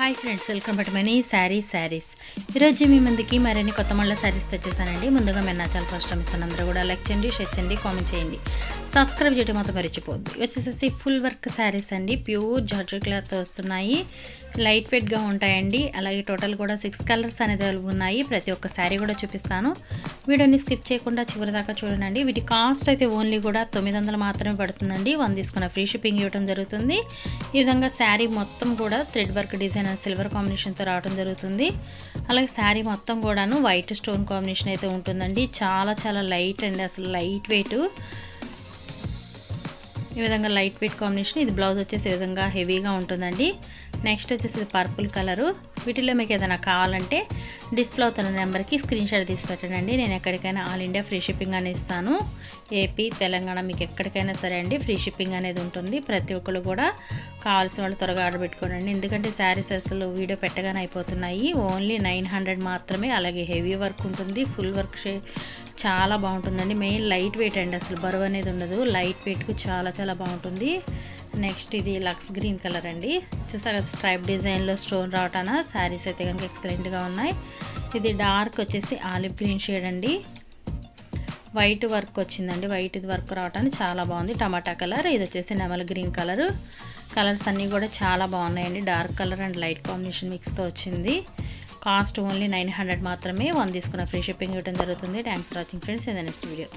Hi friends, welcome to money saris. ఈరోజు మీ ముందుకి మరిన్ని కొత్త మళ్ళీ శారీస్ తెచ్చేసానండి. ముందుగా మీరు నా ఛానల్ ఫస్ట్ టైం ఇస్తాను, అందరూ కూడా లైక్ చేయండి, షేర్ చేయండి, కామెంట్ చేయండి, సబ్స్క్రైబ్ చేయడం మాత్రం మర్చిపోద్దు. వచ్చేసేసి ఫుల్ వర్క్ శారీస్ అండి, ప్యూర్ జార్జెట్ క్లాత్ వస్తున్నాయి, లైట్ వెయిట్గా ఉంటాయండి. అలాగే టోటల్ కూడా 6 కలర్స్ అనేది ఉన్నాయి. ప్రతి ఒక్క శారీ కూడా చూపిస్తాను, వీడియోని స్కిప్ చేయకుండా చివరి దాకా చూడండి. వీటి కాస్ట్ అయితే ఓన్లీ కూడా 900 మాత్రమే పడుతుందండి. 1 తీసుకున్న ఫ్రీ షిప్పింగ్ ఇవ్వడం జరుగుతుంది. ఈ విధంగా శారీ మొత్తం కూడా థ్రెడ్ వర్క్ డిజైన్ సిల్వర్ కాంబినేషన్తో రావడం జరుగుతుంది. అలాగే శారీ మొత్తం కూడాను వైట్ స్టోన్ కాంబినేషన్ అయితే ఉంటుందండి. చాలా లైట్ అండి, అసలు లైట్ వెయిట్. ఈ విధంగా లైట్ వెయిట్ కాంబినేషన్. ఇది బ్లౌజ్ వచ్చేసి ఈ విధంగా హెవీగా ఉంటుందండి. నెక్స్ట్ వచ్చేసి పర్పుల్ కలరు. వీటిలో మీకు ఏదైనా కావాలంటే డిస్ప్లే అవుతున్న నెంబర్కి స్క్రీన్ షాట్ తీసి పెట్టండి. నేను ఎక్కడికైనా ఆల్ ఇండియా ఫ్రీ షిప్పింగ్ అనేది ఇస్తాను. ఏపీ, తెలంగాణ మీకు ఎక్కడికైనా సరే అండి ఫ్రీ షిప్పింగ్ అనేది ఉంటుంది. ప్రతి ఒక్కరు కూడా కావాల్సిన వాళ్ళు త్వరగా ఆర్డర్ పెట్టుకోండి, ఎందుకంటే శారీస్ అసలు వీడియో పెట్టగానే అయిపోతున్నాయి. ఓన్లీ 900 మాత్రమే. అలాగే హెవీ వర్క్ ఉంటుంది, ఫుల్ వర్క్ చాలా బాగుంటుందండి. మెయిన్ లైట్ వెయిట్ అండి, అసలు బరువు అనేది ఉండదు. లైట్ వెయిట్కు చాలా బాగుంటుంది. నెక్స్ట్ ఇది లక్స్ గ్రీన్ కలర్ అండి. చూసారు స్ట్రైప్ డిజైన్లో స్టోన్ రావటాన శారీస్ అయితే కనుక ఎక్సలెంట్గా ఉన్నాయి. ఇది డార్క్ వచ్చేసి ఆలివ్ గ్రీన్ షేడ్ అండి, వైట్ వర్క్ వచ్చిందండి. వైట్ ఇది వర్క్ రావటానికి చాలా బాగుంది. టమాటా కలర్, ఇది వచ్చేసి నెమల్ గ్రీన్ కలర్. కలర్స్ అన్నీ కూడా చాలా బాగున్నాయండి. Dark colour and light combination మిక్స్తో వచ్చింది. కాస్ట్ ఓన్లీ 900 మాత్రమే. 1 తీసుకున్న ఫ్రీ షిప్పింగ్ ఇవ్వడం జరుగుతుంది. Thanks for watching friends. In the next video.